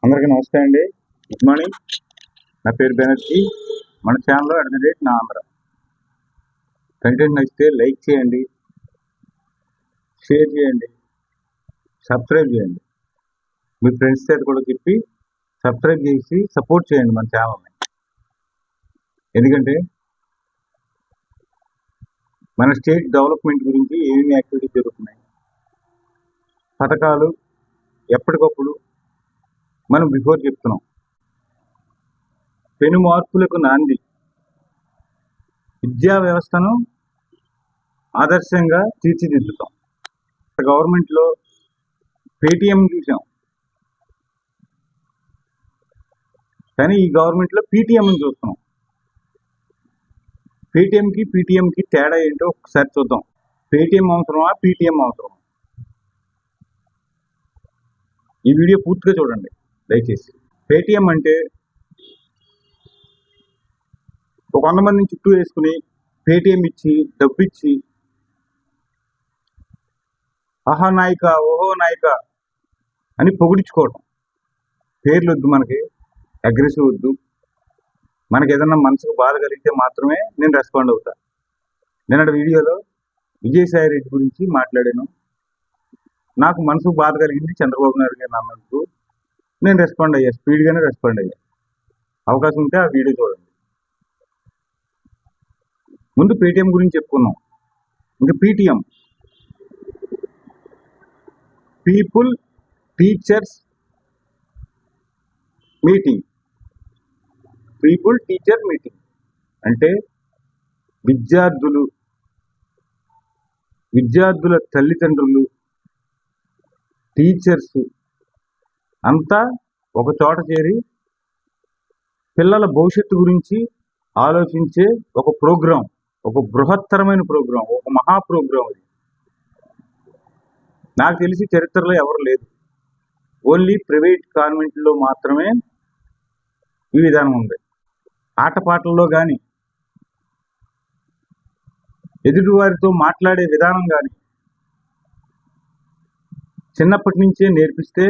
అందరికీ నమస్తే అండి. Good morning. నా పేరు బెనర్జీ. మన ఛానల్లో అట్ ది రేట్ నా ఆంధ్ర. కంటెంట్ నచ్చితే లైక్ చేయండి, షేర్ చేయండి, సబ్స్క్రైబ్ చేయండి. మీ ఫ్రెండ్స్ దగ్గర కూడా చెప్పి సబ్స్క్రైబ్ చేసి సపోర్ట్ చేయండి మన ఛానల్ని. ఎందుకంటే మన స్టేట్ డెవలప్మెంట్ గురించి ఏమేమి యాక్టివిటీస్ జరుగుతున్నాయి, పథకాలు ఎప్పటికప్పుడు మనం బిఫోర్ చెప్తున్నాం. పెను మార్పులకు నాంది విద్యా వ్యవస్థను ఆదర్శంగా తీర్చిదిద్దుతాం. గవర్నమెంట్లో పేటీఎం చూసాం, కానీ ఈ గవర్నమెంట్లో పీటీఎంని చూస్తున్నాం. పీటీఎంకి తేడా ఏంటో ఒకసారి చూద్దాం. పేటీఎం అవసరమా, పీటీఎం అవసరమా? ఈ వీడియో పూర్తిగా చూడండి దయచేసి. పేటీఎం అంటే ఒక 100 మందిని చుట్టూ వేసుకుని పేటీఎం ఇచ్చి డబ్బు ఇచ్చి ఆహా నాయక ఓహో నాయక అని పొగిడించుకోవటం. పేర్లు వద్దు, మనకి అగ్రెసివ్ వద్దు. మనకి ఏదన్నా మనసుకు బాధ కలిగితే మాత్రమే నేను రెస్పాండ్ అవుతా. నిన్నటి వీడియోలో విజయసాయి రెడ్డి గురించి మాట్లాడాను. నాకు మనసుకు బాధ కలిగింది చంద్రబాబు నాయుడు గారు అన్నందుకు నేను రెస్పాండ్ అయ్యా, స్పీడ్గానే రెస్పాండ్ అయ్యా. అవకాశం ఉంటే ఆ వీడియో చూడండి. ముందు పేటీఎం గురించి చెప్పుకున్నాం. ఇంకా PTM, people teachers meeting. People teacher meeting అంటే విద్యార్థుల తల్లిదండ్రులు, టీచర్స్ అంతా ఒక చోట చేరి పిల్లల భవిష్యత్తు గురించి ఆలోచించే ఒక ప్రోగ్రాం, ఒక బృహత్తరమైన ప్రోగ్రాం, ఒక మహా ప్రోగ్రాం. అది నాకు తెలిసి చరిత్రలో ఎవరు లేదు. ఓన్లీ ప్రైవేట్ కాన్వెంట్లో మాత్రమే ఈ విధానం ఉంది. ఆటపాటల్లో కానీ, ఎదుటివారితో మాట్లాడే విధానం కానీ చిన్నప్పటి నుంచే నేర్పిస్తే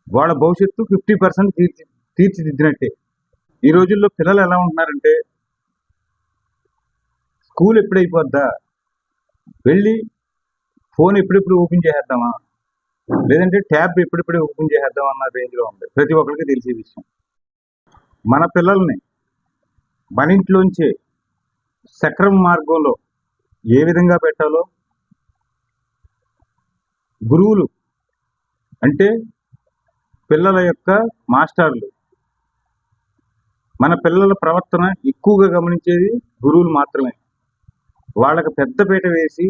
వాళ్ళ భవిష్యత్తు 50% తీర్చిదిద్దినట్టే. ఈ రోజుల్లో పిల్లలు ఎలా ఉంటున్నారంటే, స్కూల్ ఎప్పుడైపోద్దా, వెళ్ళి ఫోన్ ఎప్పుడెప్పుడు ఓపెన్ చేసేద్దామా, లేదంటే ట్యాబ్ ఎప్పుడెప్పుడే ఓపెన్ చేసేద్దామా అన్న రేంజ్లో ఉంది. ప్రతి ఒక్కరికి తెలిసే విషయం. మన పిల్లల్ని మన ఇంట్లోంచే సక్రమ మార్గంలో ఏ విధంగా పెట్టాలో గురువులు అంటే పిల్లల యొక్క మాస్టర్లు, మన పిల్లల ప్రవర్తన ఎక్కువగా గమనించేది గురువులు మాత్రమే. వాళ్ళకి పెద్దపీట వేసి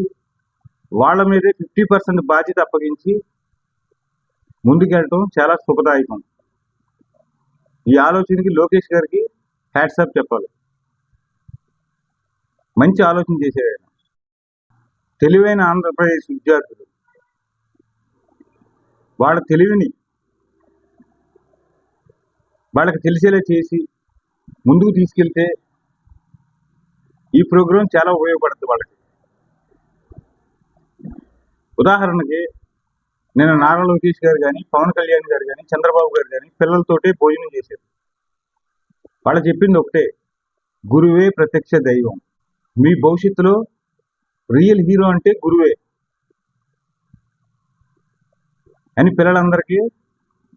వాళ్ళ మీదే 50% బాధ్యత అప్పగించి ముందుకెళ్ళటం చాలా శుభదాయకం. ఈ ఆలోచనకి లోకేష్ గారికి హ్యాట్సాప్ చెప్పాలి. మంచి ఆలోచన చేశారు. తెలివైన ఆంధ్రప్రదేశ్ విద్యార్థులు వాళ్ళ తెలివిని వాళ్ళకి తెలిసేలా చేసి ముందుకు తీసుకెళ్తే ఈ ప్రోగ్రాం చాలా ఉపయోగపడుతుంది వాళ్ళకి. ఉదాహరణకి నేను నారా లోకేష్ గారు కానీ, పవన్ కళ్యాణ్ గారు కానీ, చంద్రబాబు గారు కానీ పిల్లలతోటే భోజనం చేశారు. వాళ్ళు చెప్పింది ఒకటే, గురువే ప్రత్యక్ష దైవం. మీ భవిష్యత్తులో రియల్ హీరో అంటే గురువే అని పిల్లలందరికీ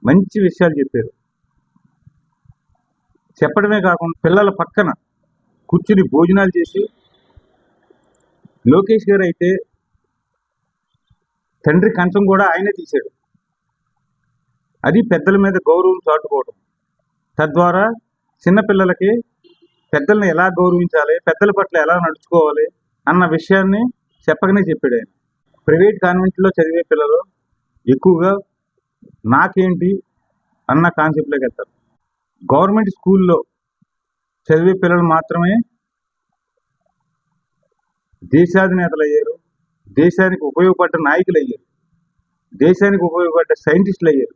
మంచి విషయాలు చెప్పారు. చెప్పడమే కాకుండా పిల్లల పక్కన కూర్చుని భోజనాలు చేసి, లోకేష్ గారు అయితే తండ్రి కంచం కూడా ఆయనే తీశాడు. అది పెద్దల మీద గౌరవం చాటుకోవడం. తద్వారా చిన్నపిల్లలకి పెద్దల్ని ఎలా గౌరవించాలి, పెద్దల పట్ల ఎలా నడుచుకోవాలి అన్న విషయాన్ని చెప్పకనే చెప్పాడు ఆయన. ప్రైవేట్ కాన్వెంట్లో చదివే పిల్లలు ఎక్కువగా నాకేంటి అన్న కాన్సెప్ట్లోకి వెళ్తారు. గవర్నమెంట్ స్కూల్లో చదివే పిల్లలు మాత్రమే దేశాధినేతలు అయ్యారు, దేశానికి ఉపయోగపడ్డ నాయకులు అయ్యారు, దేశానికి ఉపయోగపడ్డ సైంటిస్టులు అయ్యారు.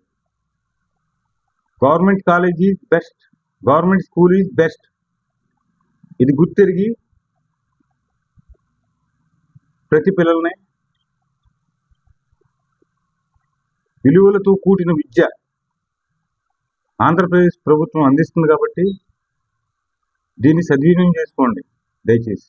Government college is best, government school is best. ఇది గుర్తెరిగి ప్రతి పిల్లల్ని విలువలతో కూడిన విద్య ఆంధ్రప్రదేశ్ ప్రభుత్వం అందిస్తుంది కాబట్టి దీన్ని సద్వినియోగం చేసుకోండి దయచేసి.